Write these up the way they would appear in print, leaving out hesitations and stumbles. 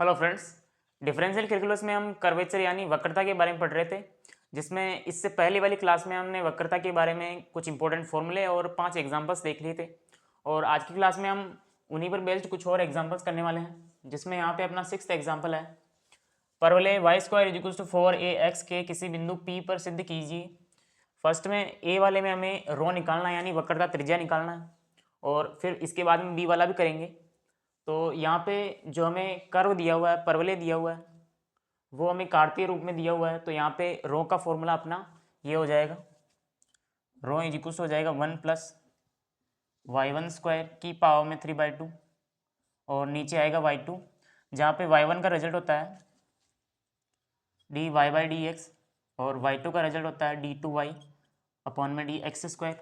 Hello friends. Differential calculus में हम curvature यानी वक्रता के बारे में पढ़ रहे थे, जिसमें इससे पहले वाली क्लास में हमने वक्रता के बारे में कुछ इंपॉर्टेंट फॉर्मूले और 5 एग्जांपल्स देख लिए थे। और आज की क्लास में हम उन्हीं पर बेस्ड कुछ और एग्जांपल्स करने वाले हैं, जिसमें यहाँ पे अपना 6th एग्जाम्पल है। परवलय Y square is equal to 4ax के किसी बिंदु P पर सिद्ध कीजिए। फर्स्ट में ए वाले में हमें रो निकालना है यानी वक्रता त्रिज्या निकालना है, और फिर इसके बाद में बी वाला भी करेंगे। तो यहाँ पे जो हमें कर्व दिया हुआ है, परवलय दिया हुआ है, वो हमें कार्तीय रूप में दिया हुआ है। तो यहाँ पे रो का फॉर्मूला अपना ये हो जाएगा, रो इज इक्वल हो जाएगा 1+y1² की पावर में 3/2, और नीचे आएगा y2, जहाँ पे y1 का रिजल्ट होता है dy/dx और y2 का रिजल्ट होता है d2y अपॉन में dx²।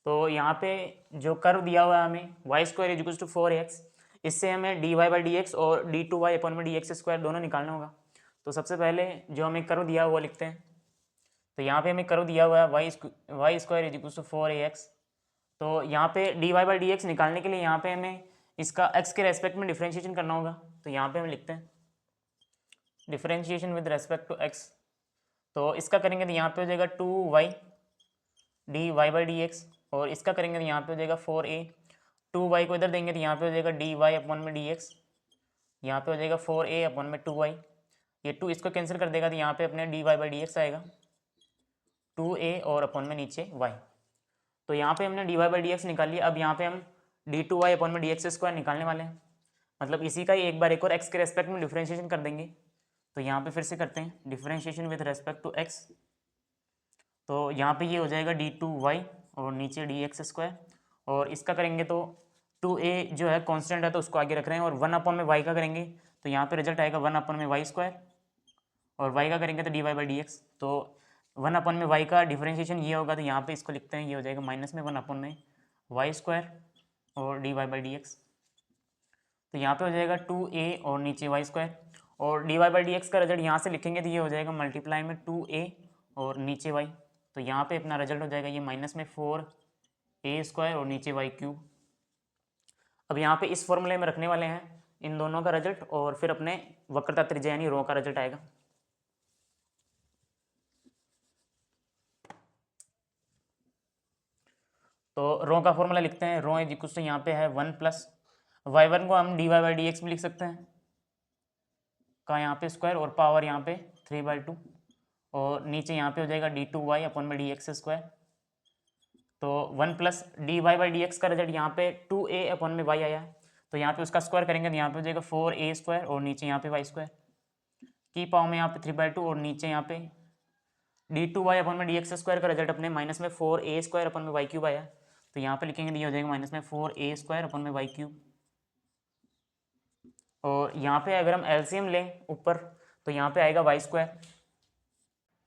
तो यहाँ पे जो कर्व दिया हुआ है हमें y² is equal to 4x, इससे हमें dy/dx और d2y अपॉन में dx² दोनों निकालना होगा। तो सबसे पहले जो हमें कर्व दिया हुआ वो लिखते हैं। तो यहाँ पे हमें कर्व दिया हुआ है y² is equal to 4ax। तो यहाँ पे dy/dx निकालने के लिए यहाँ पे हमें इसका x के रेस्पेक्ट में डिफ्रेंशिएशन करना होगा। तो यहाँ पे हम लिखते हैं differentiation with respect to x। तो इसका करेंगे तो यहाँ पे हो जाएगा 2y dy/dx, और इसका करेंगे तो यहाँ पे हो जाएगा 4a। 2y को इधर देंगे तो यहाँ पे हो जाएगा dy अपॉन में dx, यहाँ पे हो जाएगा 4a अपॉन में 2y। ये 2 इसको कैंसिल कर देगा तो यहाँ पे अपने dy/dx आएगा 2a और अपॉन में नीचे y। तो यहाँ पे हमने dy/dx निकाल लिया। अब यहाँ पे हम d2y अपॉन में dx² निकालने वाले हैं, मतलब इसी का ही एक बार एक और x के रेस्पेक्ट में डिफ्रेंशिएशन कर देंगे। तो यहाँ पे फिर से करते हैं differentiation with respect to x। तो यहाँ पे ये हो जाएगा d2y और नीचे dx², और इसका करेंगे तो 2a जो है कांस्टेंट है तो उसको आगे रख रहे हैं, और 1 अपॉन में y का करेंगे तो यहाँ पे रिजल्ट आएगा 1 अपॉन में y², और y का करेंगे तो dy/dx। तो 1 अपॉन में y का डिफरेंशिएशन ये होगा, तो यहाँ पे इसको लिखते हैं, ये हो जाएगा माइनस में 1 अपॉन में y² और dy/dx। तो यहाँ पे हो जाएगा 2a और नीचे y², और dy/dx का रिजल्ट यहाँ से लिखेंगे तो ये हो जाएगा मल्टीप्लाई में 2a और नीचे y। तो यहाँ पे अपना रिजल्ट हो जाएगा ये माइनस में 4a² और नीचे y³। अब यहाँ पे इस फॉर्मूले में रखने वाले हैं इन दोनों का रिजल्ट, और फिर अपने वक्रता त्रिज्या यानी रो का रिजल्ट आएगा। तो रो का फॉर्मूला लिखते हैं, रो इज इक्वल टू यहाँ पे है 1+y1 को हम dy/dx भी लिख सकते हैं का यहाँ पे स्क्वायर, और पावर यहाँ पे 3/2, और नीचे यहाँ पे हो जाएगा d2y अपॉन में dx²। तो 1+dy/dx का रिजल्ट यहाँ पे 2a अपॉन में y आया है। तो यहाँ पे उसका स्क्वायर करेंगे तो यहाँ पे हो जाएगा 4a² और नीचे यहाँ पे y² की पावर में यहाँ पे 3/2, और नीचे यहाँ पे d2y अपॉन में dx² का रिजल्ट अपने माइनस में 4a² अपॉन में y³ आया। तो यहाँ पे लिखेंगे तो ये हो जाएगा माइनस में 4a² अपॉन में y³। और यहाँ पे अगर हम एलसीएम लें ऊपर तो यहाँ पे आएगा y²।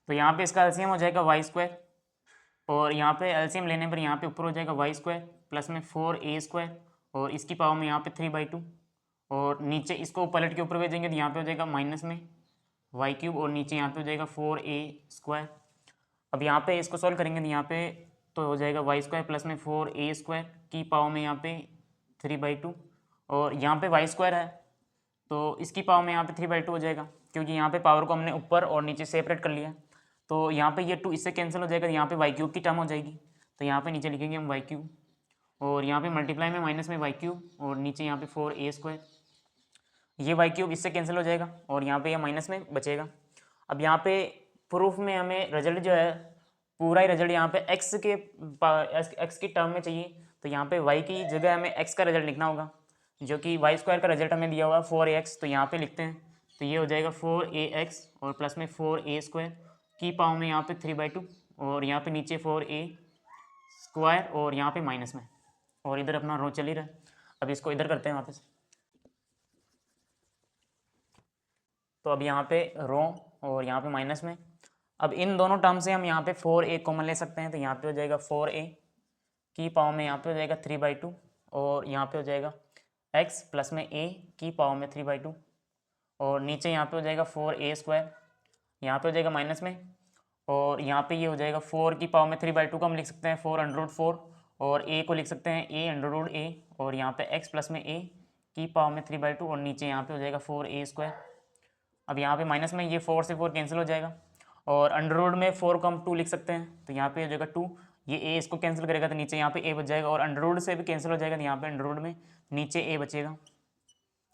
तो यहाँ पे इसका एलसीएम हो जाएगा y², और यहाँ पे एलसीएम लेने पर यहाँ पे ऊपर हो जाएगा y² प्लस में 4a² और इसकी पावर में यहाँ पे 3/2, और नीचे इसको पलट के ऊपर भेजेंगे तो यहाँ पे हो जाएगा माइनस में y³ और नीचे यहाँ पे हो जाएगा 4a²। अब यहाँ पे इसको सॉल्व करेंगे तो यहाँ पे तो हो जाएगा y² प्लस में 4a² की पावर में यहाँ पे 3/2, और यहाँ पे y² है तो इसकी पावर में यहाँ पे 3/2 हो जाएगा, क्योंकि यहाँ पे पावर को हमने ऊपर और नीचे सेपरेट कर लिया। तो यहाँ पे ये 2 इससे कैंसिल हो जाएगा, यहाँ पे y³ की टर्म हो जाएगी। तो यहाँ पे नीचे लिखेंगे हम y³, और यहाँ पे मल्टीप्लाई में माइनस में y³ और नीचे यहाँ पे 4a²। ये y³ इससे कैंसिल हो जाएगा, और यहाँ पे ये माइनस में बचेगा। अब यहाँ पे प्रूफ में हमें रिजल्ट जो है पूरा ही रिजल्ट यहाँ पे x की टर्म में चाहिए। तो यहाँ पे y की जगह हमें x का रिजल्ट लिखना होगा, जो कि y² का रिजल्ट हमें दिया हुआ है 4ax। तो यहाँ पे लिखते हैं तो ये हो जाएगा 4ax और प्लस में 4a² की पावर में यहाँ पे 3/2, और यहाँ पे नीचे 4a² और यहाँ पे माइनस में, और इधर अपना रो चल ही रहा है। अब इसको इधर करते हैं वापस। तो अब यहाँ पे रो और यहाँ पे माइनस में, अब इन दोनों टर्म से हम यहाँ पे 4a कॉमन ले सकते हैं। तो यहाँ पे हो जाएगा 4a की पावर में यहाँ पे हो जाएगा 3/2, और यहाँ पे हो जाएगा x प्लस में a की पावर में 3/2, और नीचे यहाँ पे हो जाएगा 4a², यहाँ पे हो जाएगा माइनस में, और यहाँ पे ये हो जाएगा 4 की पावर में 3/2 को हम लिख सकते हैं 4√4, और a को लिख सकते हैं a अंडर रूट a, और यहाँ पे x प्लस में a की पावर में 3/2 और नीचे यहाँ पे हो जाएगा 4a²। अब यहाँ पे माइनस में ये 4 से 4 कैंसिल हो जाएगा और अंडर रूट में 4 को हम 2 लिख सकते हैं, तो यहाँ पे हो जाएगा 2, ये a इसको कैंसिल करेगा तो नीचे यहाँ पे a बच जाएगा और अंडर रूट से भी कैंसिल हो जाएगा तो यहाँ पे अंडर रूट में नीचे a बचेगा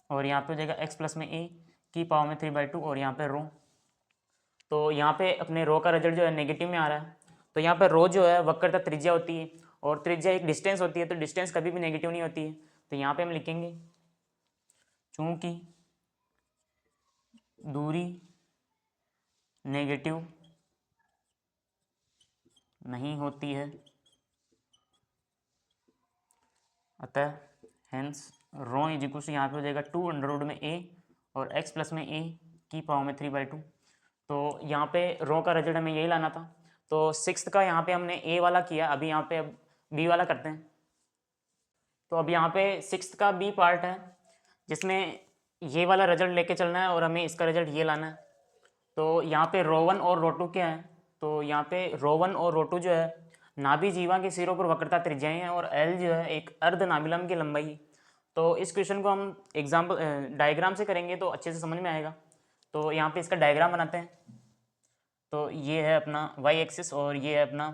और यहाँ पे हो जाएगा x प्लस में a की पावर में 3/2 और यहाँ पे रो। तो यहाँ पे अपने रो का रिजल्ट जो है नेगेटिव में आ रहा है। तो यहाँ पे रो जो है वक्रता त्रिज्या होती है और त्रिज्या एक डिस्टेंस होती है, तो डिस्टेंस कभी भी नेगेटिव नहीं होती है। तो यहाँ पे हम लिखेंगे चूंकि दूरी नेगेटिव नहीं होती है अतः hence rho is equal to यहाँ पे हो जाएगा 2 अंडर रूट में a और x प्लस में a की पावर में 3/2। तो यहाँ पे रो का रिजल्ट हमें यही लाना था। तो सिक्स्थ का यहाँ पे हमने a वाला किया, अभी यहाँ पे अब b वाला करते हैं। तो अब यहाँ पे सिक्स्थ का b पार्ट है जिसमें ये वाला रिजल्ट लेके चलना है और हमें इसका रिजल्ट ये लाना है। तो यहाँ पे रो 1 और रो 2 क्या है, तो यहाँ पे रो 1 और रो 2 जो है नाभि जीवा के सिरों पर वक्रता त्रिज्याएं हैं और L जो है एक अर्ध नाभिलंब की लंबाई है। तो इस क्वेश्चन को हम एग्जाम्पल डायग्राम से करेंगे तो अच्छे से समझ में आएगा। तो यहाँ पे इसका डायग्राम बनाते हैं। तो ये है अपना y एक्सिस और ये है अपना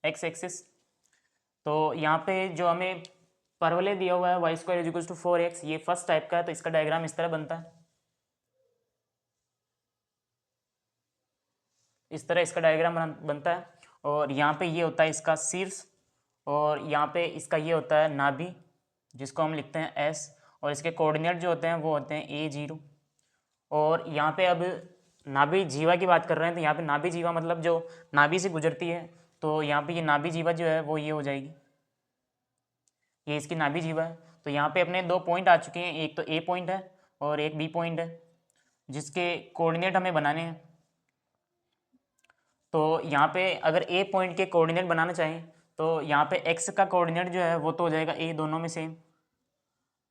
x एक्सिस। तो यहाँ पे जो हमें परवलय दिया हुआ है y² is equal to 4x, ये फर्स्ट टाइप का है। तो इसका डायग्राम इस तरह बनता है, इस तरह इसका डायग्राम बनता है। और यहाँ पे ये होता है इसका शीर्ष और यहाँ पे इसका ये होता है नाभि जिसको हम लिखते हैं S, और इसके कोऑर्डिनेट जो होते हैं वो होते हैं A0। और यहाँ पे अब नाभि जीवा की बात कर रहे हैं, तो यहाँ पे नाभि जीवा मतलब जो नाभि से गुजरती है। तो यहाँ पे ये नाभि जीवा जो है वो ये हो जाएगी, ये इसकी नाभि जीवा है। तो यहाँ पे अपने 2 पॉइंट आ चुके हैं, एक तो A पॉइंट है और एक B पॉइंट है जिसके कोऑर्डिनेट हमें बनाने हैं। तो यहाँ पे अगर A पॉइंट के कोऑर्डिनेट बनाना चाहें तो यहाँ पे x का कोऑर्डिनेट जो है वो तो हो जाएगा A, दोनों में सेम।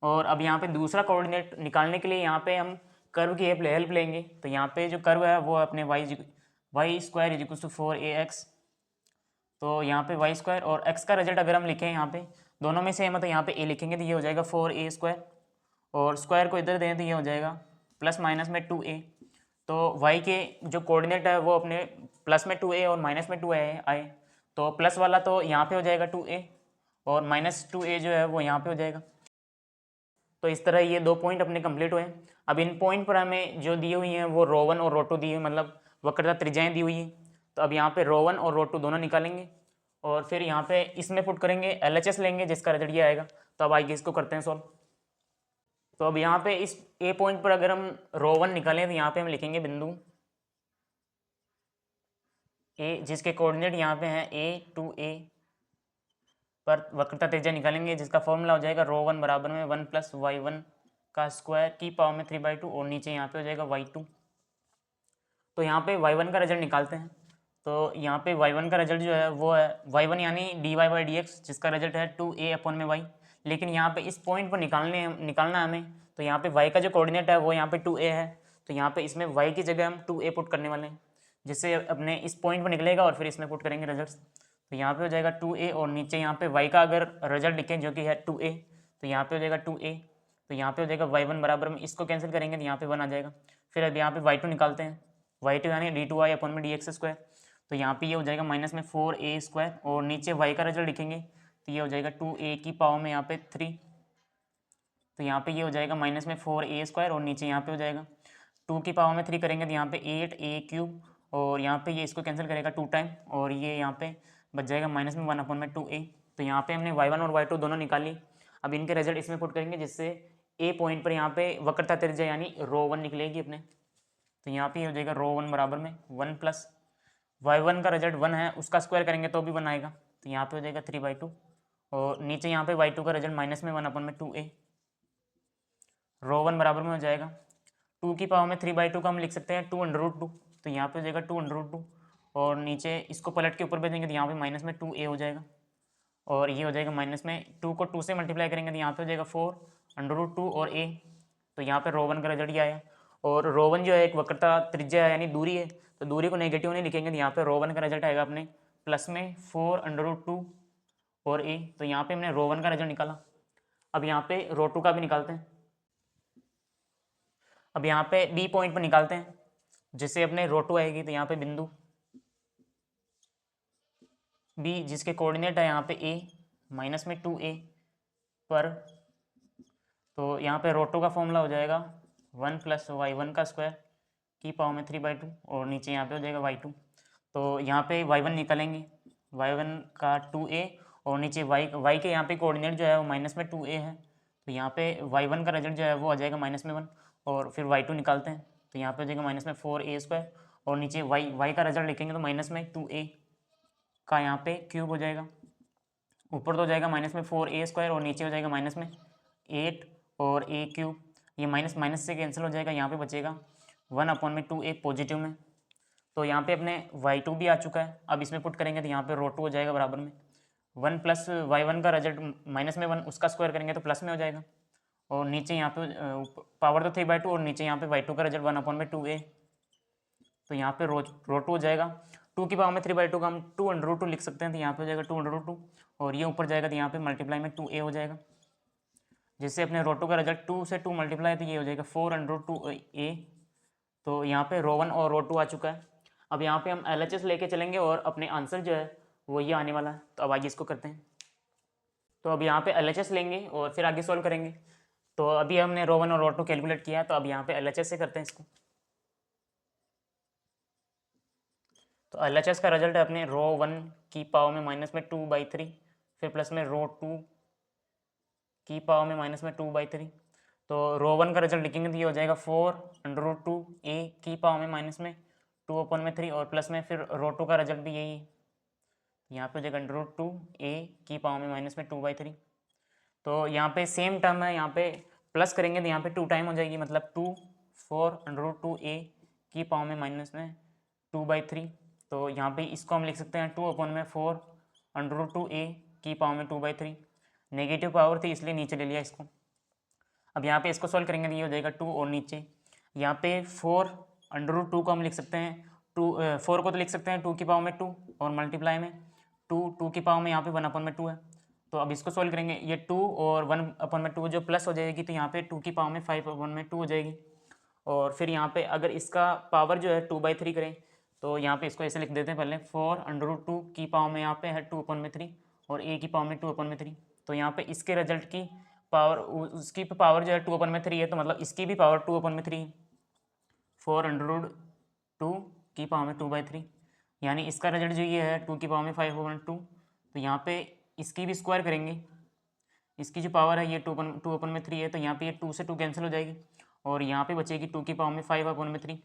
और अब यहाँ पे दूसरा कोऑर्डिनेट निकालने के लिए यहाँ पे हम कर्व की हेल्प लेंगे। तो यहाँ पे जो कर्व है वो अपने y² is equal to 4ax। तो यहाँ पे y² और x का रिजल्ट अगर हम लिखें यहाँ पे दोनों में सेम है तो यहाँ पे a लिखेंगे तो ये हो जाएगा 4a² और स्क्वायर को इधर दें तो ये हो जाएगा प्लस माइनस में 2a। तो y के जो कोऑर्डिनेट है वो अपने प्लस में 2a और माइनस में 2a आए। तो प्लस वाला तो यहाँ पे हो जाएगा 2a और माइनस 2a जो है वो यहाँ पे हो जाएगा। तो इस तरह ये 2 पॉइंट अपने कंप्लीट हुए। अब इन पॉइंट पर हमें जो दी हुई हैं वो रो 1 और रो 2 दी हुई, मतलब वक्रता त्रिज्याएं दी हुई हैं। तो अब यहाँ पे रो 1 और रो 2 दोनों निकालेंगे और फिर यहाँ पे इसमें पुट करेंगे, LHS लेंगे जिसका रिजल्ट ये आएगा। तो अब आइए इसको करते हैं सॉल्व। तो अब यहाँ पे इस A पॉइंट पर अगर हम रो 1 निकालें तो यहाँ पे हम लिखेंगे बिंदु A जिसके कोऑर्डिनेट यहाँ पे हैं A to A पर वक्रता त्रिज्या निकालेंगे जिसका फॉर्मूला हो जाएगा रो 1 बराबर में 1 प्लस y1 का स्क्वायर की पावर में 3/2 और नीचे यहाँ पे हो जाएगा y2। तो यहाँ पे y1 का रिजल्ट निकालते हैं। तो यहाँ पे y1 का रिजल्ट जो है वो है y1 यानी dy/dx जिसका रिजल्ट है 2a/y। लेकिन यहाँ पे इस पॉइंट पर निकालना है हमें। तो यहाँ पे y का जो कोऑर्डिनेट है वो यहाँ पे 2a है, तो यहाँ पे इसमें y की जगह हम 2a पुट करने वाले हैं जिससे अपने इस पॉइंट पर निकलेगा और फिर इसमें पुट करेंगे रिजल्ट। तो यहाँ पे हो जाएगा 2a और नीचे यहाँ पे y का अगर रिजल्ट लिखें जो कि है 2a, तो यहाँ पे हो जाएगा 2a। तो यहाँ पे हो जाएगा y1 बराबर में इसको कैंसिल करेंगे तो यहाँ पे 1 आ जाएगा। फिर अब यहाँ पे y2 निकालते हैं, y2 यानी d2y/dx²। तो यहाँ पे ये हो जाएगा माइनस में 4a² और नीचे y का रिजल्ट लिखेंगे तो ये हो जाएगा 2a की पावर में यहाँ पे 3। तो यहाँ पे ये हो जाएगा माइनस में 4a² और नीचे यहाँ पे हो जाएगा 2 की पावर में 3 करेंगे तो यहाँ पे 8a³ और यहाँ पे ये इसको कैंसिल करेगा 2 टाइम और ये यहाँ पे बच जाएगा माइनस में 1/2a। तो यहाँ पे हमने y1 और y2 दोनों निकाली। अब इनके रिजल्ट इसमें पुट करेंगे जिससे A पॉइंट पर यहाँ पे वक्रता त्रिज्या यानी रो 1 निकलेगी अपने। तो यहाँ पे हो जाएगा रो 1 बराबर में 1 प्लस y1 का रिजल्ट 1 है उसका स्क्वायर करेंगे तो भी 1 आएगा। तो यहाँ पे हो जाएगा 3/2 और नीचे यहाँ पे y2 का रिजल्ट माइनस में 1/2a। रो 1 बराबर में हो जाएगा 2 की पावर में 3/2 का हम लिख सकते हैं 2√2। तो यहाँ पे हो जाएगा 2√2 और नीचे इसको पलट के ऊपर भेजेंगे तो यहाँ पे माइनस में 2a हो जाएगा और ये हो जाएगा माइनस में 2 को 2 से मल्टीप्लाई करेंगे तो यहाँ पे हो जाएगा 4√2 और a। तो यहाँ पे रो 1 का रिजल्ट ये आया। और रो 1 जो है एक वक्रता त्रिज्या है यानी दूरी है, तो दूरी को नेगेटिव नहीं लिखेंगे तो यहाँ पे रो 1 का रिजल्ट आएगा अपने प्लस में 4√2 और a। तो यहाँ पे हमने रो 1 का रिजल्ट निकाला। अब यहाँ पे रो टू का भी निकालते हैं। अब यहाँ पे बी पॉइंट पर निकालते हैं, जिससे अपने रो टू आएगी, तो यहाँ पे बिंदु बी जिसके कोऑर्डिनेट है यहाँ पे ए माइनस में 2a पर, तो यहाँ पे रो टू का फॉर्मूला हो जाएगा 1 + y1 का स्क्वायर की पावर में 3/2 और नीचे यहाँ पे हो जाएगा y2। तो यहाँ पे y1 निकालेंगे, y1 का 2a और नीचे y के यहाँ पे कोऑर्डिनेट जो है वो माइनस में 2a है, तो यहाँ पे y1 का रिजल्ट जो है वो आ जाएगा -1 और फिर y2 निकालते हैं, तो यहाँ पे हो जाएगा -4a² और नीचे y का रिजल्ट लिखेंगे तो -2a का यहाँ पे क्यूब हो जाएगा, ऊपर तो हो जाएगा -4a² और नीचे हो जाएगा -8 और a³ ये माइनस माइनस से कैंसिल हो जाएगा, यहाँ पे बचेगा 1/2a पॉजिटिव में। तो यहाँ पे अपने y2 भी आ चुका है, अब इसमें पुट करेंगे तो यहाँ पे रो टू हो जाएगा बराबर में 1 + y1 का रिजल्ट -1 उसका स्क्वायर करेंगे तो प्लस में हो जाएगा और नीचे यहाँ पे पावर तो 3/2 और नीचे यहाँ पे y2 का रिजल्ट 1/2a, तो यहाँ पे रो टू हो जाएगा 2 की पावर में 3/2 का हम 2√2 लिख सकते हैं, तो यहाँ पे हो जाएगा 2√2 और ये ऊपर जाएगा तो यहाँ पे मल्टीप्लाई में 2a हो जाएगा, जिससे अपने रो टू का रिजल्ट 2 से 2 मल्टीप्लाई तो ये हो जाएगा 4√2a। तो यहाँ पे रो 1 और रो 2 आ चुका है। अब यहाँ पे हम LHS लेके चलेंगे और अपने आंसर जो है वो ये आने वाला है, तो अब आगे इसको करते हैं। तो अब यहाँ पे LHS लेंगे और फिर आगे सॉल्व करेंगे। तो अभी हमने रो 1 और रो 2 कैलकुलेट किया है, तो अब यहाँ पे LHS से करते हैं इसको। तो LHS का रिजल्ट है अपने रो 1 की पावर में -2/3 फिर प्लस में रो 2 की पावर में -2/3। तो रो 1 का रिजल्ट लिखेंगे तो ये हो जाएगा 4√2a की पावर में -2/3 और प्लस में फिर रो 2 का रिजल्ट भी यही है, यहाँ पे हो जाएगा √2a की पावर में -2/3। तो यहाँ पे सेम टर्म है, यहाँ पे प्लस करेंगे तो यहाँ पे 2 टाइम हो जाएगी, मतलब 4√2a की पावर में -2/3। तो यहाँ पे इसको हम लिख सकते हैं 2/4√2a की पावर में 2/3। नेगेटिव पावर थी इसलिए नीचे ले लिया इसको। अब यहाँ पे इसको सॉल्व करेंगे तो ये हो जाएगा 2 और नीचे यहाँ पे 4√2 को हम लिख सकते हैं 4 को तो लिख सकते हैं 2 की पावर में 2 और मल्टीप्लाई में 2 की पावर में यहाँ पे 1/2 है। तो अब इसको सॉल्व करेंगे, ये 2 और 1/2 जो प्लस हो जाएगी तो यहाँ पे 2 की पावर में 5/2 हो जाएगी। और फिर यहाँ पे अगर इसका पावर जो है 2/3 करें तो यहाँ पे इसको ऐसे लिख देते हैं, पहले 4√2 की पावर में यहाँ पे है 2/3 और a की पावर में 2/3। तो यहाँ पे इसके रिजल्ट की पावर, उसकी पावर जो है 2/3 है, तो मतलब इसकी भी पावर 2/3 है, 4√2 की पावर में 2/3, यानी इसका रिजल्ट जो ये है 2 की पावर में 5/2। तो यहाँ पे इसकी भी स्क्वायर करेंगे, इसकी जो पावर है ये 2/3 है, तो यहाँ पे ये 2 से 2 कैंसिल हो जाएगी और यहाँ पे बचेगी 2 की पावर में 5/3।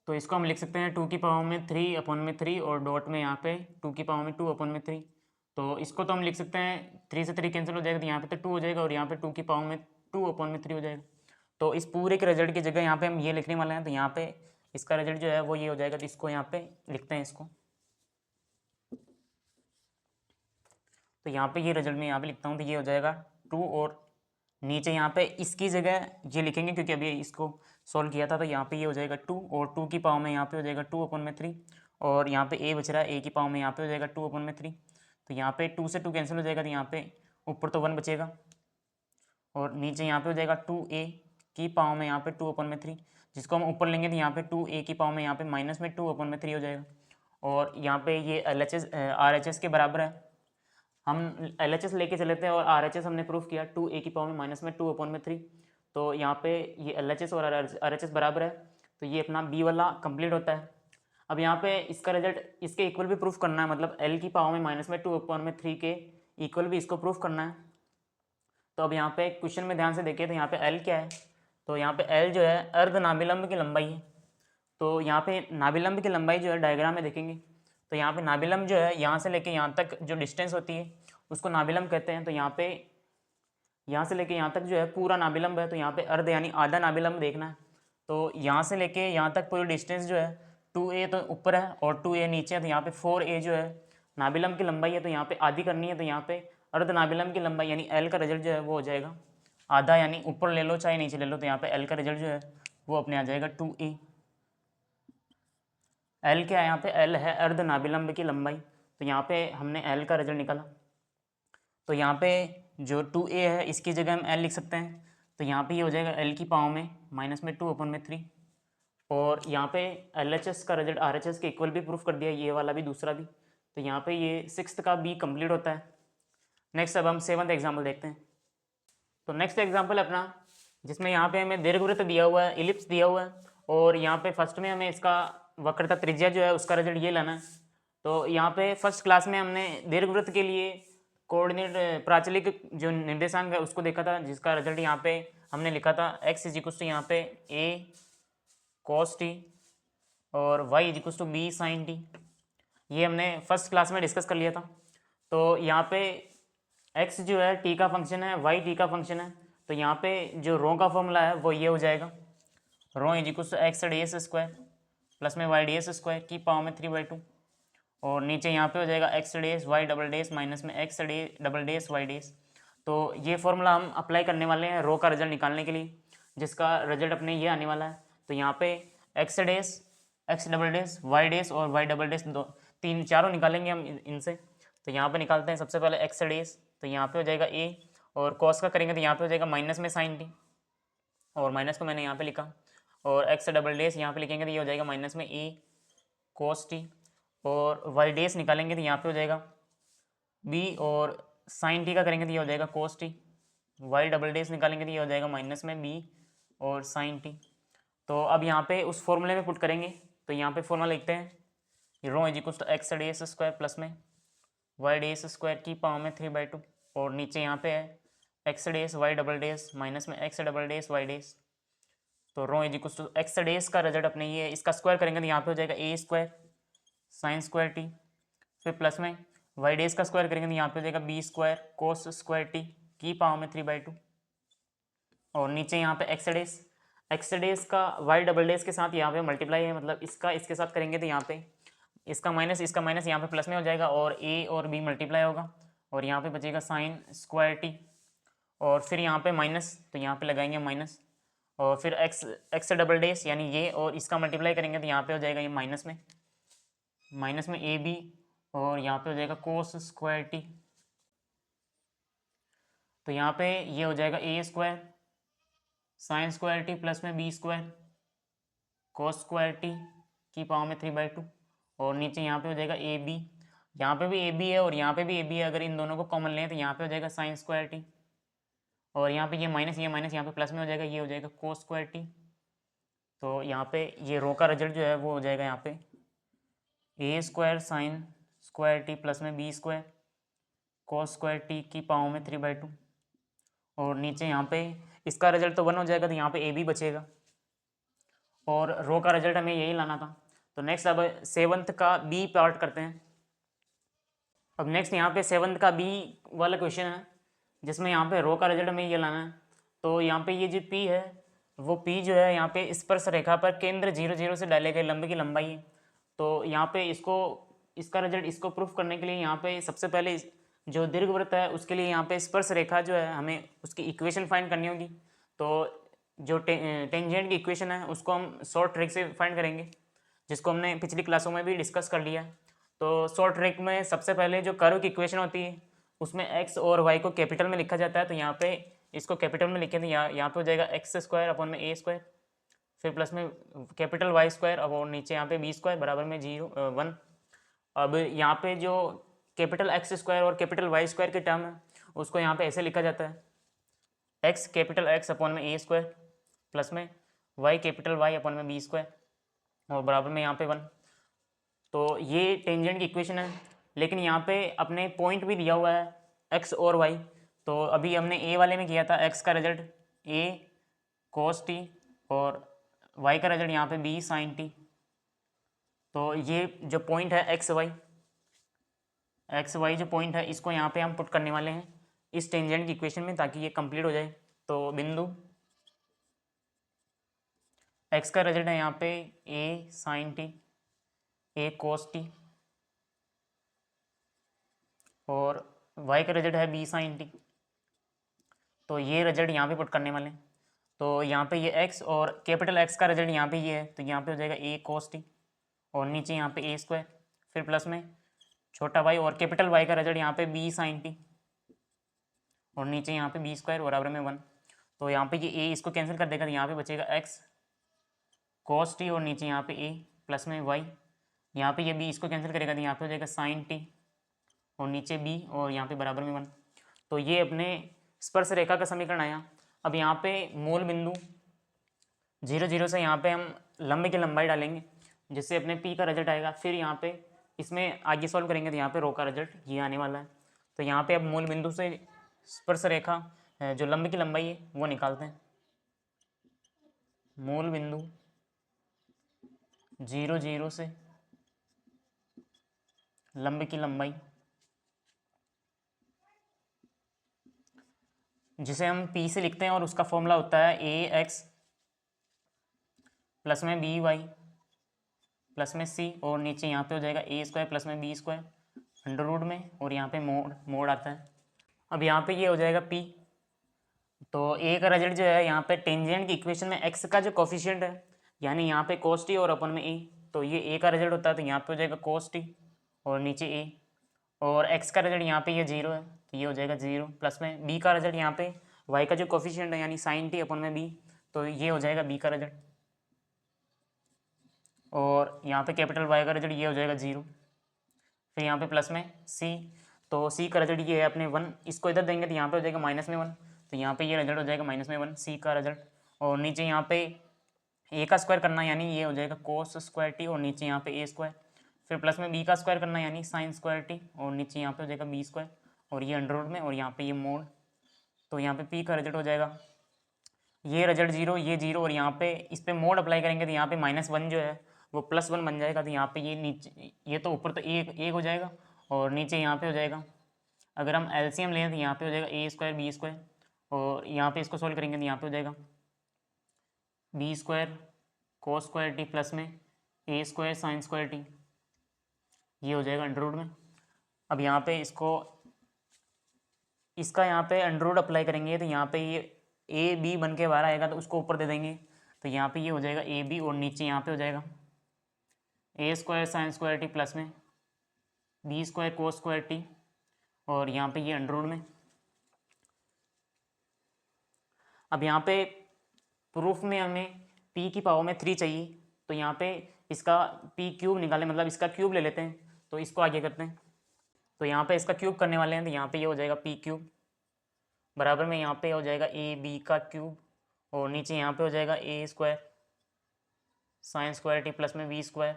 तो इसको हम लिख सकते हैं 2 की पावर में 3/3 और डॉट में यहाँ पे 2 की पावर में 2/3। तो इसको तो हम लिख सकते हैं 3 से 3 कैंसिल हो जाएगा, तो यहाँ पे तो 2 हो जाएगा और यहाँ पे 2 की पावर में 2/3 हो जाएगा। तो इस पूरे के रिजल्ट की जगह यहाँ पे हम ये लिखने वाले हैं, तो यहाँ पे इसका रिजल्ट जो है वो ये हो जाएगा, तो इसको यहाँ पे लिखते हैं इसको। तो यहाँ पे ये रिजल्ट मैं यहाँ पे लिखता हूँ, तो ये हो जाएगा 2 और नीचे यहाँ पे इसकी जगह ये लिखेंगे क्योंकि अभी इसको सॉल्व किया था, तो यहाँ पे ये हो जाएगा 2 और 2 की पावर में यहाँ पे हो जाएगा 2/3 और यहाँ पे a बच रहा है, a की पावर में यहाँ पे हो जाएगा 2/3। तो यहाँ पे 2 से 2 कैंसिल हो जाएगा, तो यहाँ पे ऊपर तो 1 बचेगा और नीचे यहाँ पे हो जाएगा 2a की पावर में यहाँ पे 2/3, जिसको हम ऊपर लेंगे तो यहाँ पे 2a की पावर में यहाँ पे -2/3 हो जाएगा। और यहाँ पे ये RHS के बराबर है, हम LHS लेके चले थे और RHS हमने प्रूफ किया 2a की पावर में -2/3। तो यहाँ पे ये LHS और RHS बराबर है, तो ये अपना B वाला कंप्लीट होता है। अब यहाँ पे इसका रिजल्ट इसके इक्वल भी प्रूफ करना है, मतलब L की पावर में -2/3 के इक्वल भी इसको प्रूफ करना है। तो अब यहाँ पे क्वेश्चन में ध्यान से देखिए, तो यहाँ पे L क्या है, तो यहाँ पे L जो है अर्ध नाभिलंब की लंबाई है। तो यहाँ पे नाभिलंब की लंबाई जो है डायग्राम में देखेंगे, तो यहाँ पे नाभिलंब जो है यहाँ से लेके यहाँ तक जो डिस्टेंस होती है उसको नाभिलंब कहते हैं। तो यहाँ पे यहाँ से लेके यहाँ तक जो है पूरा नाभिलंब है, तो यहाँ पे अर्ध यानी आधा नाभिलंब देखना है। तो यहाँ से लेके यहाँ तक पूरी डिस्टेंस जो है 2a तो ऊपर है और 2a नीचे है, तो यहाँ पे 4a जो है नाभिलंब की लंबाई है, तो यहाँ पे आधी करनी है। तो यहाँ पे अर्ध नाभिलंब की लंबाई यानी L का रिजल्ट जो है वो हो जाएगा आधा, यानी ऊपर ले लो चाहे नीचे ले लो, तो यहाँ पे L का रिजल्ट जो है वो अपने आ जाएगा 2a। L क्या है, यहाँ पे L है अर्ध नाभिलंब की लंबाई, तो यहाँ पे हमने L का रिजल्ट निकाला। तो यहाँ पे जो 2a है इसकी जगह हम l लिख सकते हैं, तो यहाँ पे ये हो जाएगा l की पावर में -2/3। और यहाँ पे LHS का रिजल्ट RHS के इक्वल भी प्रूफ कर दिया, ये वाला भी दूसरा भी। तो यहाँ पे ये 6th का B कंप्लीट होता है। नेक्स्ट अब हम 7th एग्जाम्पल देखते हैं। तो नेक्स्ट एग्जाम्पल अपना, जिसमें यहाँ पे हमें दीर्घवृत्त दिया हुआ है, इलिप्स दिया हुआ है, और यहाँ पे फर्स्ट में हमें इसका वक्रता त्रिज्या जो है उसका रिजल्ट ये लाना है। तो यहाँ पे फर्स्ट क्लास में हमने दीर्घवृत्त के लिए कोऑर्डिनेट प्राचलिक जो निर्देशांक है उसको देखा था, जिसका रिजल्ट यहाँ पे हमने लिखा था x = यहाँ पे a cos t और y = b sin t। ये हमने फर्स्ट क्लास में डिस्कस कर लिया था। तो यहाँ पे x जो है t का फंक्शन है, y t का फंक्शन है। तो यहाँ पे जो रो का फॉर्मूला है वो ये हो जाएगा, रो x d² प्लस में y ds² की पावर में 3/2, और नीचे यहाँ पे हो जाएगा x y माइनस में x y। तो ये फॉर्मूला हम अप्लाई करने वाले हैं रो का रिजल्ट निकालने के लिए, जिसका रिजल्ट अपने ये आने वाला है। तो यहाँ पे x y और y दो तीन चारों निकालेंगे हम इनसे। तो यहाँ पे निकालते हैं सबसे पहले x, तो यहाँ पे हो जाएगा a, और cos का करेंगे तो यहाँ पे हो जाएगा माइनस में sin t, और माइनस को मैंने यहाँ पे लिखा, और x यहाँ पे लिखेंगे तो ये हो जाएगा माइनस में a cos t, और y निकालेंगे तो यहाँ पे हो जाएगा b, और sin t का करेंगे तो ये हो जाएगा cos t, y निकालेंगे तो ये हो जाएगा माइनस में b और sin t। तो अब यहाँ पे उस फॉर्मूले में पुट करेंगे, तो यहाँ पे फॉर्मूला लिखते हैं, रो x² प्लस में y की पावर में 3/2, और नीचे यहाँ पे है x y माइनस में x y। तो रो x का रिजल्ट अपने ये, इसका स्क्वायर करेंगे तो यहाँ पे हो जाएगा a² sin² t, फिर प्लस में y का स्क्वायर करेंगे तो यहाँ पे हो जाएगा b² cos² t की पावर में 3/2, और नीचे यहाँ पे x का y के साथ यहाँ पे मल्टीप्लाई है, मतलब इसका इसके साथ करेंगे तो यहाँ पे इसका माइनस यहाँ पे प्लस में हो जाएगा, और a और b मल्टीप्लाई होगा, और यहाँ पे बचेगा sin² t, और फिर यहाँ पे माइनस, तो यहाँ पे लगाएंगे माइनस, और फिर x यानी ये और इसका मल्टीप्लाई करेंगे तो यहाँ पे हो जाएगा ये माइनस में ab, और यहाँ पे हो जाएगा cos² t। तो यहाँ पे ये हो जाएगा a² sin² t प्लस में b² cos² t की पावर में 3/2, और नीचे यहाँ पे हो जाएगा ab, यहाँ पे भी ab है और यहाँ पे भी ab है, अगर इन दोनों को कॉमन लें तो यहाँ पे हो जाएगा sin² t, और यहाँ पे ये माइनस यहाँ पे प्लस में हो जाएगा, ये हो जाएगा cos² t। तो यहाँ पे ये रो का रिजल्ट जो है वो हो जाएगा यहाँ पे a² sin² t प्लस में b² cos² t की पावर में 3/2, और नीचे यहाँ पे इसका रिजल्ट तो 1 हो जाएगा, तो यहाँ पे ab बचेगा, और रो का रिजल्ट हमें यही लाना था। तो नेक्स्ट अब 7th का बी पार्ट करते हैं। अब नेक्स्ट यहाँ पे 7th का बी वाला क्वेश्चन है, जिसमें यहाँ पे रो का रिजल्ट हमें ये लाना है। तो यहाँ पे ये जो P है वो P जो है यहाँ पे स्पर्श रेखा पर केंद्र 0 0 से डाले गए लंब की लंबाई है। तो यहाँ पे इसका रिजल्ट इसको प्रूफ करने के लिए यहाँ पे सबसे पहले जो दीर्घवृत्त है उसके लिए यहाँ पे स्पर्श रेखा जो है हमें उसकी इक्वेशन फाइंड करनी होगी। तो जो टेंजेंट की इक्वेशन है उसको हम शॉर्ट ट्रिक से फाइंड करेंगे, जिसको हमने पिछली क्लासों में भी डिस्कस कर लिया। तो शॉर्ट ट्रिक में सबसे पहले जो कर्व की इक्वेशन होती है उसमें x और y को कैपिटल में लिखा जाता है। तो यहाँ पे इसको कैपिटल में लिखें तो यहाँ पे हो जाएगा x² अपॉन में a², फिर प्लस में कैपिटल y² और नीचे यहाँ पे b² बराबर में 1। अब यहाँ पे जो कैपिटल x² और कैपिटल y² के टर्म है उसको यहाँ पे ऐसे लिखा जाता है, x कैपिटल x अपॉन में a² प्लस में y कैपिटल y अपॉन में b² और बराबर में यहाँ पे 1। तो ये टेंजेंट की इक्वेशन है, लेकिन यहाँ पे अपने पॉइंट भी दिया हुआ है x और y। तो अभी हमने a वाले में किया था x का रिजल्ट a cos t और y का रिजल्ट यहाँ पे b sin t। तो ये जो पॉइंट है x y जो पॉइंट है इसको यहाँ पे हम पुट करने वाले हैं इस टेंजेंट की इक्वेशन में, ताकि ये कंप्लीट हो जाए। तो बिंदु x का रिजल्ट है यहाँ पे a sin t, a cos t, और y का रिजल्ट है b sin t। तो ये रिजल्ट यहाँ पे पुट करने वाले हैं। तो यहाँ पे ये x और कैपिटल X का रिजल्ट यहाँ पे ये है, तो यहाँ पे हो जाएगा a cos t और नीचे यहाँ पे a², फिर प्लस में छोटा y और कैपिटल Y का रिजल्ट यहाँ पे b sin t और नीचे यहाँ पे बी स्क्वायर बराबर में 1। तो यहाँ पे ये ए इसको कैंसिल कर देगा, तो यहाँ पे बचेगा एक्स cos t और नीचे यहाँ पे a प्लस में y। यहाँ पे ये b इसको कैंसिल करेगा तो यहाँ पे हो जाएगा sin t और नीचे b और यहाँ पे बराबर में 1। तो ये अपने स्पर्श रेखा का समीकरण आया। अब यहाँ पे मूल बिंदु 0 0 से यहाँ पे हम लंबे की लंबाई डालेंगे जिससे अपने p का रिजल्ट आएगा। फिर यहाँ पे इसमें आगे सॉल्व करेंगे तो यहाँ पे रो का रिजल्ट ये आने वाला है। तो यहाँ पे अब मूल बिंदु से स्पर्श रेखा जो लंबे की लंबाई है वो निकालते हैं। मूल बिंदु 0 0 से लंबे की लंबाई जिसे हम p से लिखते हैं और उसका फॉर्मूला होता है ax प्लस में by प्लस में c और नीचे यहाँ पे हो जाएगा a स्क्वायर प्लस में b स्क्वायर अंडर रूट में और यहाँ पे मोड आता है। अब यहाँ पे ये हो जाएगा p। तो a का रिजल्ट जो है यहाँ पे टेंजेंट की इक्वेशन में x का जो कोफिशिएंट है यानी यहाँ पे cos t और अपन में a, तो ये a का रिजल्ट होता है तो यहाँ पे हो जाएगा cos t और नीचे a और x का रिजल्ट यहाँ पे ये 0 है तो ये हो जाएगा 0 प्लस में b का रिजल्ट यहाँ पे y का जो कोफिशिएंट है यानी sin t अपन में b, तो ये हो जाएगा b का रिजल्ट और यहाँ पे कैपिटल Y का रिजल्ट ये हो जाएगा 0। फिर यहाँ पे प्लस में c, तो c का रिजल्ट ये है अपने 1, इसको इधर देंगे तो यहाँ पे हो जाएगा माइनस में 1, तो यहाँ पे ये रिजल्ट हो जाएगा माइनस में 1 c का रिजल्ट। और नीचे यहाँ पे a का स्क्वायर करना यानी ये हो जाएगा cos स्क्वायर t और नीचे यहाँ पे a स्क्वायर। फिर प्लस में b का स्क्वायर करना यानी साइन स्क्वायर t और नीचे यहाँ पे हो जाएगा b स्क्वायर और ये अंडर रूट में और यहाँ पे ये मोड। तो यहाँ पे p का रिजल्ट हो जाएगा ये रिजल्ट 0 ये 0 और यहाँ पे इस पे मोड अप्लाई करेंगे तो यहाँ पे -1 जो है वो +1 बन जाएगा। तो यहाँ पे ये नीचे ये तो ऊपर तो एक हो जाएगा और नीचे यहाँ पे हो जाएगा। अगर हम एलसीएम लें तो यहाँ पे हो जाएगा a स्क्वायर b स्क्वायर और यहाँ पे इसको सोल्व करेंगे तो यहाँ पे हो जाएगा b square cos square t plus में a square sine square t, ये हो जाएगा अंडर रूट में। अब यहाँ पे इसका यहाँ पे अंडर रूट अप्लाई करेंगे तो यहाँ पे ये ए बी बन के बाहर आएगा तो उसको ऊपर दे देंगे तो यहाँ पे ये हो जाएगा ए बी और नीचे यहाँ पे हो जाएगा A square sine square T plus में B square cos square T और यहाँ पे ये अंडर रूट में। अब यहाँ पे प्रूफ में हमें p की पावर में 3 चाहिए तो यहाँ पे इसका p क्यूब निकालें, मतलब इसका क्यूब ले लेते हैं तो इसको आगे करते हैं। तो यहाँ पे इसका क्यूब करने वाले हैं तो यहाँ पे ये हो जाएगा p क्यूब बराबर में यहाँ पे हो जाएगा ए बी का क्यूब और नीचे यहाँ पे हो जाएगा A square sine square T plus में B square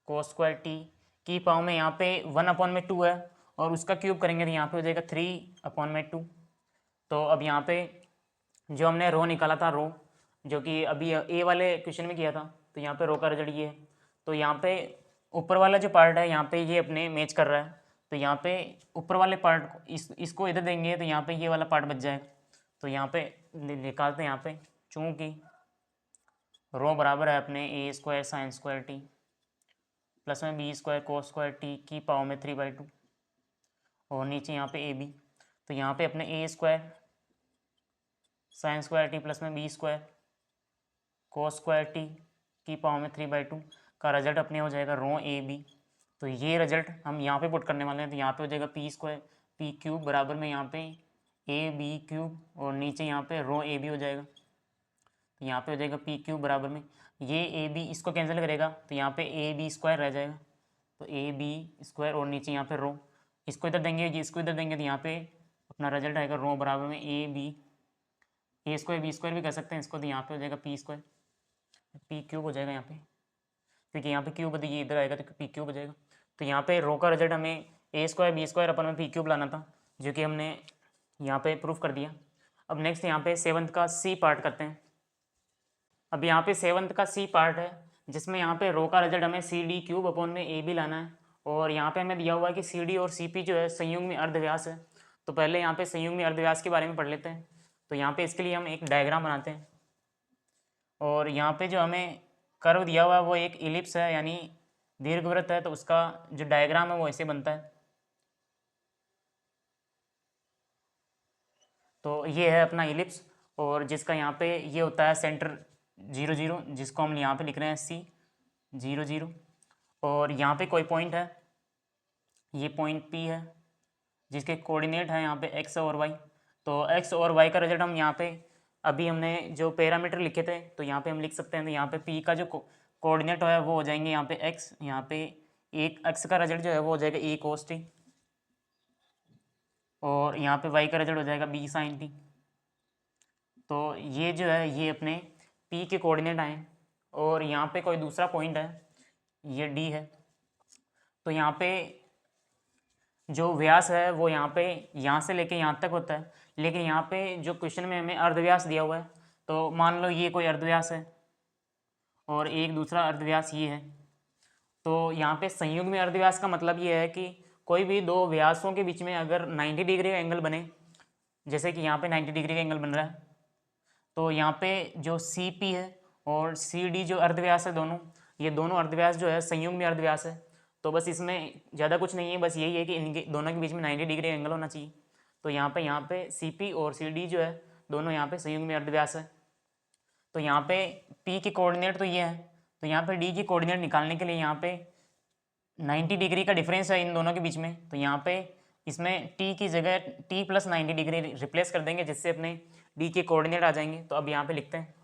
cos square T की पावर में यहाँ पे 1/2 है और उसका क्यूब करेंगे तो यहाँ पे हो जाएगा 3/2। तो अब यहाँ पे जो हमने रो निकाला था रो जो कि अभी ए वाले क्वेश्चन में किया था तो यहाँ पे रो का रिजल्ट ये है। तो यहाँ पे ऊपर वाला जो पार्ट है यहाँ पे ये अपने मैच कर रहा है तो यहाँ पे ऊपर वाले पार्ट को इसको इधर देंगे तो यहाँ पे ये वाला पार्ट बच जाएगा। तो यहाँ पे निकालते हैं यहाँ पे चूँकि रो बराबर है अपने A square sine square T plus में B square cos square T की पावर में 3/2 और नीचे यहाँ पे ए बी। तो यहाँ पे अपने A square sine square T plus में B square cos square T की पावर में 3/2 का रिजल्ट अपने हो जाएगा रो ए बी। तो ये रिजल्ट हम यहाँ पे पुट करने वाले हैं तो यहाँ पे हो जाएगा पी स्क्वायर पी क्यूब बराबर में यहाँ पे ए बी क्यूब और नीचे यहाँ पे रो ए बी हो जाएगा। तो यहाँ पे हो जाएगा पी क्यूब बराबर में ये ए बी इसको कैंसिल करेगा तो यहाँ पे ए बी स्क्वायर रह जाएगा तो ए बी स्क्वायर और नीचे यहाँ पे रो इसको इधर देंगे इसको इधर देंगे तो यहाँ पे अपना रिजल्ट आएगा रो बराबर में ए स्क्वायर बी स्क्वायर भी कर सकते हैं इसको तो यहाँ पे हो जाएगा पी स्क्वायर पी क्यूब हो जाएगा यहाँ पे क्योंकि यहाँ पे क्यूब ये इधर आएगा तो पी क्यूब हो जाएगा। तो यहाँ पे रो का रिजल्ट हमें ए स्क्वायर बी स्क्वायर अपन में पी क्यूब लाना था जो कि हमने यहाँ पे प्रूफ कर दिया। अब नेक्स्ट यहाँ पे 7th का सी पार्ट करते हैं। अब यहाँ पे 7th का सी पार्ट है जिसमें यहाँ पे रो का रिजल्ट हमें सी डी क्यूब अपॉन में ए बी लाना है और यहाँ पे हमें दिया हुआ है कि सी डी और सी पी जो है संयुग्म में अर्धव्यास है। तो पहले यहाँ पे संयुग्म में अर्धव्यास के बारे में पढ़ लेते हैं। तो यहाँ पे इसके लिए हम एक डायग्राम बनाते हैं और यहाँ पे जो हमें कर्व दिया हुआ है वो एक इलिप्स है यानी दीर्घवृत्त है। तो उसका जो डायग्राम है वो ऐसे बनता है। तो ये है अपना इलिप्स और जिसका यहाँ पे ये होता है सेंटर 0 0 जिसको हम यहाँ पे लिख रहे हैं सी 0 0 और यहाँ पे कोई पॉइंट है ये पॉइंट पी है जिसके कोऑर्डिनेट है यहाँ पे x और y। तो x और y का रिजल्ट हम यहाँ पे अभी हमने जो पैरामीटर लिखे थे तो यहाँ पे हम लिख सकते हैं। तो यहाँ पे p का जो कोऑर्डिनेट है वो हो जाएंगे यहाँ पे x, यहाँ पे एक x का रिजल्ट जो है वो हो जाएगा a cos t, और यहाँ पे y का रिजल्ट हो जाएगा b sin t। तो ये जो है ये अपने p के कोऑर्डिनेट आए। और यहाँ पे कोई दूसरा पॉइंट है, ये d है। तो यहाँ पे जो व्यास है वो यहाँ पे यहाँ से लेके यहाँ तक होता है, लेकिन यहाँ पे जो क्वेश्चन में हमें अर्धव्यास दिया हुआ है, तो मान लो ये कोई अर्धव्यास है और एक दूसरा अर्धव्यास ये है। तो यहाँ पे संयुग्मी अर्धव्यास का मतलब ये है कि कोई भी दो व्यासों के बीच में अगर 90 डिग्री का एंगल बने, जैसे कि यहाँ पे 90 डिग्री का एंगल बन रहा है, तो यहाँ पे जो सी पी है और सी डी जो अर्धव्यास है दोनों, ये दोनों अर्धव्यास जो है संयुग्मी अर्धव्यास है। तो बस इसमें ज़्यादा कुछ नहीं है, बस यही है कि इनके दोनों के बीच में 90 डिग्री एंगल होना चाहिए। तो यहाँ पे सी पी और सी डी जो है दोनों यहाँ पे संयुग्मी अर्धव्यास है। तो यहाँ पे पी की कोऑर्डिनेट तो ये है, तो यहाँ पे डी की कोऑर्डिनेट निकालने के लिए यहाँ पे 90 डिग्री का डिफरेंस है इन दोनों के बीच में। तो यहाँ पे इसमें टी की जगह टी प्लस 90 डिग्री रिप्लेस कर देंगे, जिससे अपने डी के कोऑर्डिनेट आ जाएंगे। तो अब यहाँ पे लिखते हैं,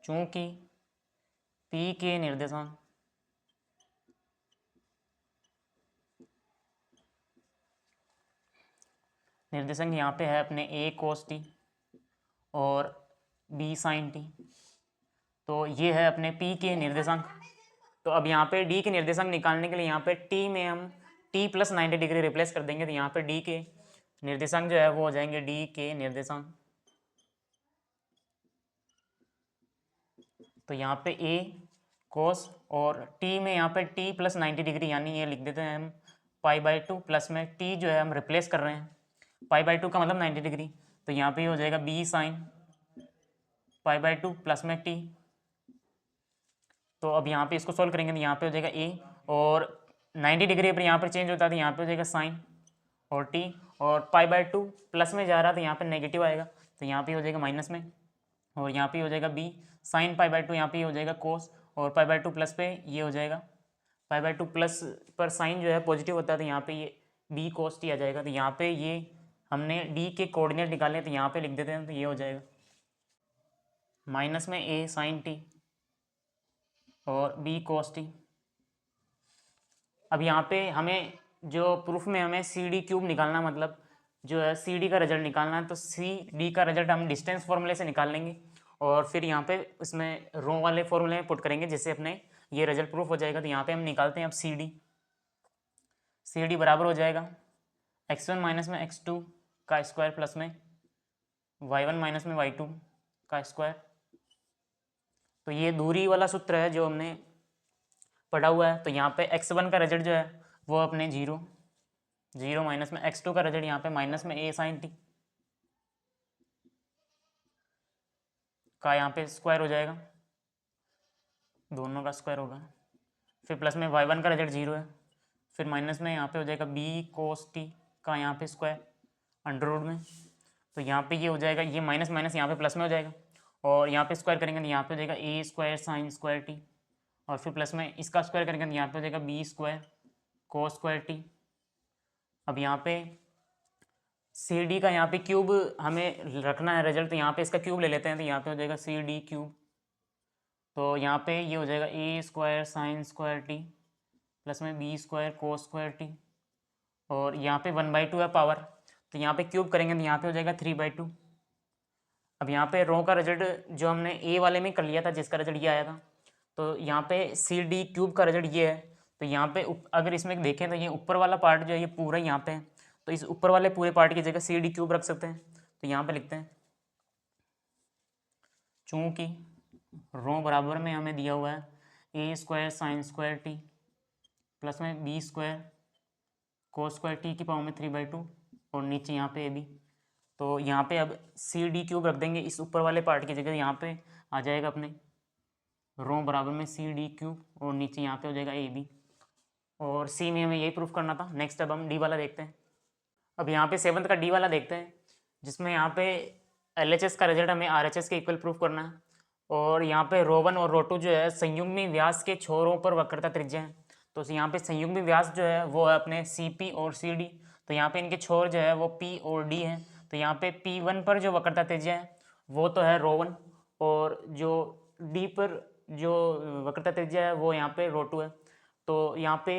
चूंकि पी के निर्देशांक यहाँ पे है अपने a cos t और b sin t। तो ये है अपने p के निर्देशांक। तो अब यहाँ पे d के निर्देशांक निकालने के लिए यहाँ पे t में हम t प्लस 90 डिग्री रिप्लेस कर देंगे। तो यहाँ पे d के निर्देशांक जो है वो हो जाएंगे d के निर्देशांक। तो यहाँ पे a cos और t में यहाँ पे t प्लस 90 डिग्री, यानी ये लिख देते हैं हम π/2, प्लस में t जो है हम रिप्लेस कर रहे हैं, π/2 का मतलब 90 डिग्री। तो यहाँ पे हो जाएगा b साइन π/2 प्लस में t। तो अब यहाँ पे इसको सोल्व करेंगे तो यहाँ पे हो जाएगा a, और 90 डिग्री पर यहाँ पर चेंज होता है तो यहाँ पे हो जाएगा साइन और t, और π/2 प्लस में जा रहा तो यहाँ पे नेगेटिव आएगा, तो यहाँ पे हो जाएगा माइनस में, और यहाँ पे हो जाएगा b साइन π/2, यहाँ पे हो जाएगा कोस, और π/2 प्लस पे ये हो जाएगा π/2 प्लस पर साइन जो है पॉजिटिव होता है तो यहाँ पे ये b cos t आ जाएगा। तो यहाँ पे ये हमने d के कोऑर्डिनेट निकाले तो यहाँ पे लिख देते हैं, तो ये हो जाएगा माइनस में a साइन t और b cos t। अब यहाँ पे हमें जो प्रूफ में हमें सी डी क्यूब निकालना, मतलब जो है सी डी का रिजल्ट निकालना है, तो सी डी का रिजल्ट हम डिस्टेंस फॉर्मूले से निकाल लेंगे और फिर यहाँ पे इसमें रो वाले फॉर्मूले में पुट करेंगे, जिससे अपने ये रिजल्ट प्रूफ हो जाएगा। तो यहाँ पे हम निकालते हैं अब सी डी बराबर हो जाएगा x1 माइनस में x2 का स्क्वायर प्लस में y1 माइनस में y2 का स्क्वायर। तो ये दूरी वाला सूत्र है जो हमने पढ़ा हुआ है। तो यहाँ पे x1 का रिजल्ट जो है वो अपने 0 माइनस में x2 का रिजल्ट यहाँ पे माइनस में a साइन टी का यहाँ पे स्क्वायर हो जाएगा, दोनों का स्क्वायर होगा। फिर प्लस में y1 का रिजल्ट 0 है, फिर माइनस में यहाँ पे हो जाएगा b cos t का यहाँ पे स्क्वायर अंडर रूट में। तो यहाँ पे ये हो जाएगा, ये माइनस माइनस यहाँ पे प्लस में हो जाएगा, और यहाँ पे स्क्वायर करेंगे तो यहाँ पे हो जाएगा a square sine square T, और फिर प्लस में इसका स्क्वायर करेंगे तो यहाँ पे हो जाएगा b square cos square T. अब यहाँ पे सी डी का यहाँ पे क्यूब हमें रखना है रिजल्ट, तो यहाँ पे इसका क्यूब ले लेते हैं, तो यहाँ पे हो जाएगा सी डी क्यूब। तो यहाँ पे ये हो जाएगा a square sine square T plus में b square cos square T, और यहाँ पे 1/2 है पावर, तो यहाँ पे क्यूब करेंगे तो यहाँ पे हो जाएगा 3/2। अब यहाँ पे रो का रिजल्ट जो हमने a वाले में कर लिया था, जिसका रिजल्ट ये आया था, तो यहाँ पे सी डी क्यूब का रिजल्ट ये है। तो यहाँ पे अगर इसमें देखें तो ये ऊपर वाला पार्ट जो है ये पूरा यहाँ पे है, तो इस ऊपर वाले पूरे पार्ट की जगह सी डी क्यूब रख सकते हैं। तो यहाँ पे लिखते हैं, चूँकि रो बराबर में हमें दिया हुआ है a square sine square T plus में b square cos square T की पावर में 3/2, और नीचे यहाँ पे ab। तो यहाँ पे अब सी डी क्यूब रख देंगे इस ऊपर वाले पार्ट की जगह, यहाँ पे आ जाएगा अपने रो बराबर में सी डी क्यूब, और नीचे यहाँ पे हो जाएगा ab। और सी में हमें यही प्रूफ करना था। नेक्स्ट अब हम डी वाला देखते हैं। अब यहाँ पे 7th का डी वाला देखते हैं, जिसमें यहाँ पे LHS का रिजल्ट हमें RHS के इक्वल प्रूफ करना है, और यहाँ पे रो 1 और रो 2 जो है संयुग्मी व्यास के छोरों पर वक्रता त्रिज्या है। तो यहाँ पे संयुग्मी व्यास जो है वो है अपने CP और CD। तो यहाँ पे इनके छोर जो है वो P और D हैं। तो यहाँ पे P1 पर जो वक्रता त्रिज्या है वो तो है ρ1, और जो D पर जो वक्रता त्रिज्या है वो यहाँ पे ρ2 है। तो यहाँ पे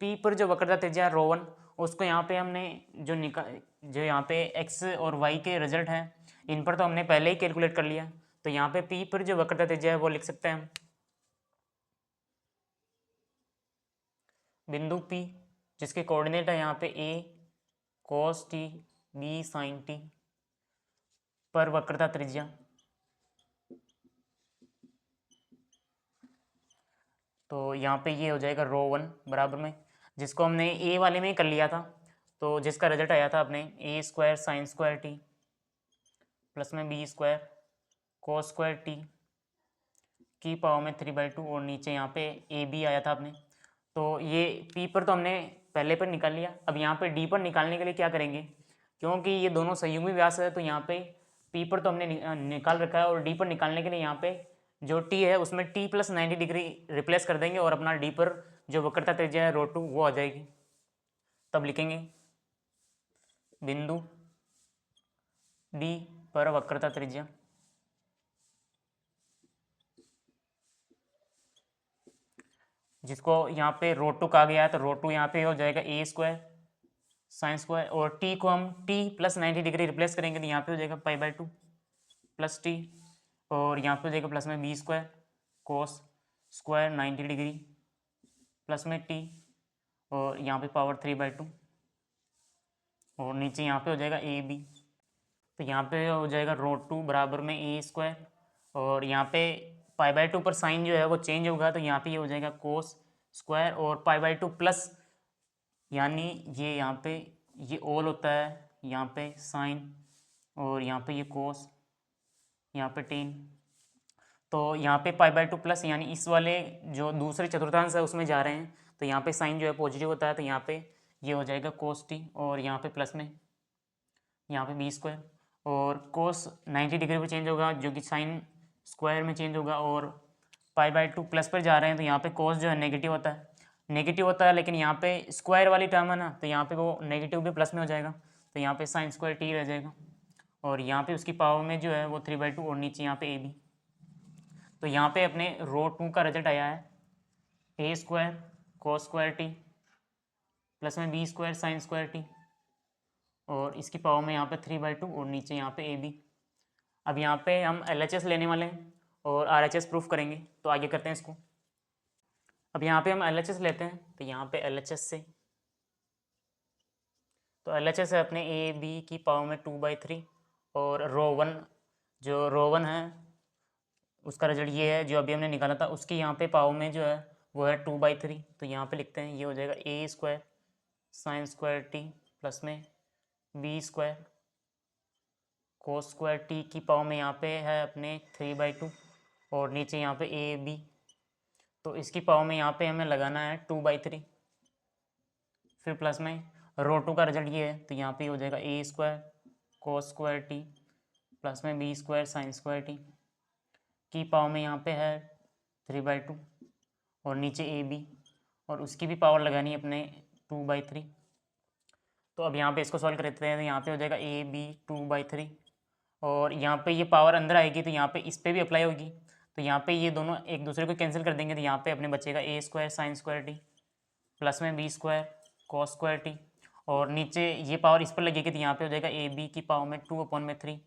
P पर जो वक्रता त्रिज्या है ρ1, उसको यहाँ पे हमने जो यहाँ पे x और y के रिजल्ट हैं इन पर तो हमने पहले ही कैलकुलेट कर लिया। तो यहाँ पे P पर जो वक्रता त्रिज्या है वो लिख सकते हैं हम बिंदु P, जिसके कोऑर्डिनेट है यहाँ पे A cos t B sin t पर वक्रता त्रिज्या। तो यहाँ पे ये हो जाएगा ρ1 बराबर में, जिसको हमने A वाले में ही कर लिया था, तो जिसका रिजल्ट आया था अपने A² sin square t plus में B² cos स्क्वायर t की पावर में 3/2, और नीचे यहाँ पे AB आया था अपने। तो ये P पर तो हमने पहले पर निकाल लिया। अब यहाँ पे D पर निकालने के लिए क्या करेंगे, क्योंकि ये दोनों संयुग्मी व्यास है तो यहाँ पे P पर तो हमने निकाल रखा है, और D पर निकालने के लिए यहाँ पे जो T है उसमें T + 90 डिग्री रिप्लेस कर देंगे, और अपना D पर जो वक्रता त्रिज्या है ρ2 वो आ जाएगी। तब लिखेंगे बिंदु D पर वक्रता त्रिज्या, जिसको यहाँ पे ρ2 कहा गया है, तो ρ2 यहाँ पे हो जाएगा A² sin स्क्वायर, और T को हम T + 90 डिग्री रिप्लेस करेंगे तो यहाँ पे हो जाएगा π/2 प्लस T, और यहाँ पे हो जाएगा प्लस में B² cos square 90 degree plus में T, और यहाँ पे पावर 3/2, और नीचे यहाँ पे हो जाएगा AB। तो यहाँ पे हो जाएगा ρ2 बराबर में A², और यहाँ पे π/2 पर साइन जो है वो चेंज होगा, तो यहाँ पे ये हो जाएगा cos स्क्वायर, और π/2 प्लस यानी ये यहाँ पे ये ऑल होता है, यहाँ पे साइन, और यहाँ पे ये कोस, यहाँ पे टेन। तो यहाँ पे π/2 प्लस यानी इस वाले जो दूसरे चतुर्थांश है उसमें जा रहे हैं, तो यहाँ पे साइन जो है पॉजिटिव होता है, तो यहाँ पे ये हो जाएगा cos t, और यहाँ पे प्लस में यहाँ पे B², और कोस 90 डिग्री पर चेंज होगा जो कि साइन स्क्वायर में चेंज होगा, और π/2 प्लस पर जा रहे हैं तो यहाँ पे कोस जो है नेगेटिव होता है, लेकिन यहाँ पे स्क्वायर वाली टर्म है ना, तो यहाँ पे वो नेगेटिव भी प्लस में हो जाएगा, तो यहाँ पे साइन स्क्वायर t रह जाएगा, और यहाँ पे उसकी पावर में जो है वो 3/2, और नीचे यहाँ पे AB। तो यहाँ पे अपने ρ2 का रिजल्ट आया है A² cos square t plus में B² sin स्क्वायर t, और इसकी पावर में यहाँ पे 3/2, और नीचे यहाँ पे AB। अब यहाँ पे हम LHS लेने वाले हैं और RHS प्रूफ करेंगे, तो आगे करते हैं इसको। अब यहाँ पे हम LHS लेते हैं, तो यहाँ पे LHS से, तो LHS है अपने AB की पावर में 2/3, और ρ1 जो ρ1 है उसका रिजल्ट ये है जो अभी हमने निकाला था, उसकी यहाँ पे पावर में जो है वो है 2/3। तो यहाँ पे लिखते हैं ये हो जाएगा A² sin square t plus में B² cos स्क्वायर t की पावर में यहाँ पे है अपने 3/2, और नीचे यहाँ पे AB। तो इसकी पावर में यहाँ पे हमें लगाना है 2/3, फिर प्लस में ρ2 का रिजल्ट ये है, तो यहाँ पे हो जाएगा A² cos square t plus में B² sin स्क्वायर t की पावर में यहाँ पे है 3/2, और नीचे AB, और उसकी भी पावर लगानी है अपने 2/3। तो अब यहाँ पे इसको सॉल्व करते हैं, तो यहाँ पे हो जाएगा AB 2/3, और यहाँ पे ये पावर अंदर आएगी तो यहाँ पे इस पर भी अप्लाई होगी, तो यहाँ पे ये दोनों एक दूसरे को कैंसिल कर देंगे, तो यहाँ पे अपने बचेगा A² sin square t plus में B² cos स्क्वायर t, और नीचे ये पावर इस पर लगेगी, तो यहाँ पे हो जाएगा AB की पावर में 2/3,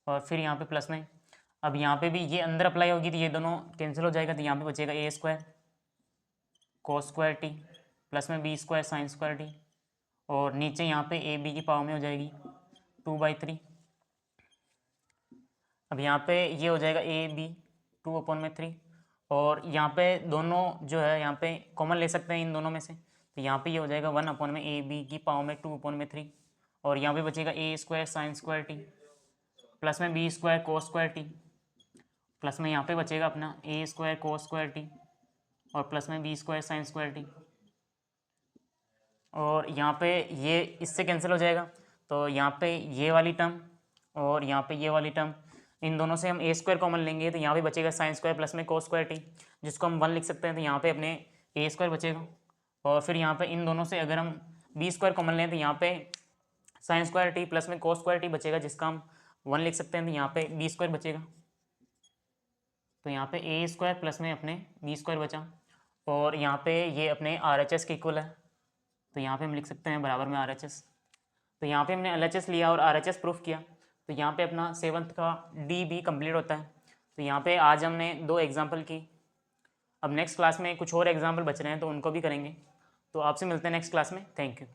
और फिर यहाँ पे प्लस में, अब यहाँ पे भी ये अंदर अप्लाई होगी तो ये दोनों कैंसिल हो जाएगा, तो यहाँ पे बचेगा A² cos square t plus में B² sin स्क्वायर t, और नीचे यहाँ पे AB की पावर में हो जाएगी 2/3। अब यहाँ पे ये हो जाएगा AB 2/3, और यहाँ पे दोनों जो है यहाँ पे कॉमन ले सकते हैं इन दोनों में से, तो यहाँ पे ये हो जाएगा 1/AB की पावर में 2/3, और यहाँ पे बचेगा A² sin square t plus में B² cos square t, plus में यहाँ पे बचेगा अपना A² cos स्क्वायर t, और प्लस में B² sin स्क्वायर t, और यहाँ पे ये इससे कैंसिल हो जाएगा, तो यहाँ पे ये वाली टर्म और यहाँ पे ये वाली टर्म, इन दोनों से हम A² कॉमन लेंगे, तो यहाँ पे बचेगा sin स्क्वायर प्लस में cos स्क्वायर t, जिसको हम 1 लिख सकते हैं, तो यहाँ पे अपने ए स्क्वायर बचेगा, और फिर यहाँ पे इन दोनों से अगर हम बी स्क्वायर कॉमन लें तो यहाँ पे साइन स्क्वायर टी प्लस में कोस स्क्वायर टी बचेगा, जिसका हम 1 लिख सकते हैं, तो यहाँ पे बी स्क्वायर बचेगा। तो यहाँ पे ए स्क्वायर प्लस में अपने बी स्क्वायर बचा, और यहाँ पे ये अपने आर एच एस के इक्वल है, तो यहाँ पे हम लिख सकते हैं बराबर में आर एच एस। तो यहाँ पे हमने एल एच एस लिया और आर एच एस प्रूफ किया, तो यहाँ पे अपना 7th का डी बी कंप्लीट होता है। तो यहाँ पे आज हमने 2 एग्जाम्पल की। अब नेक्स्ट क्लास में कुछ और एग्जाम्पल बच रहे हैं तो उनको भी करेंगे। तो आपसे मिलते हैं नेक्स्ट क्लास में। Thank you.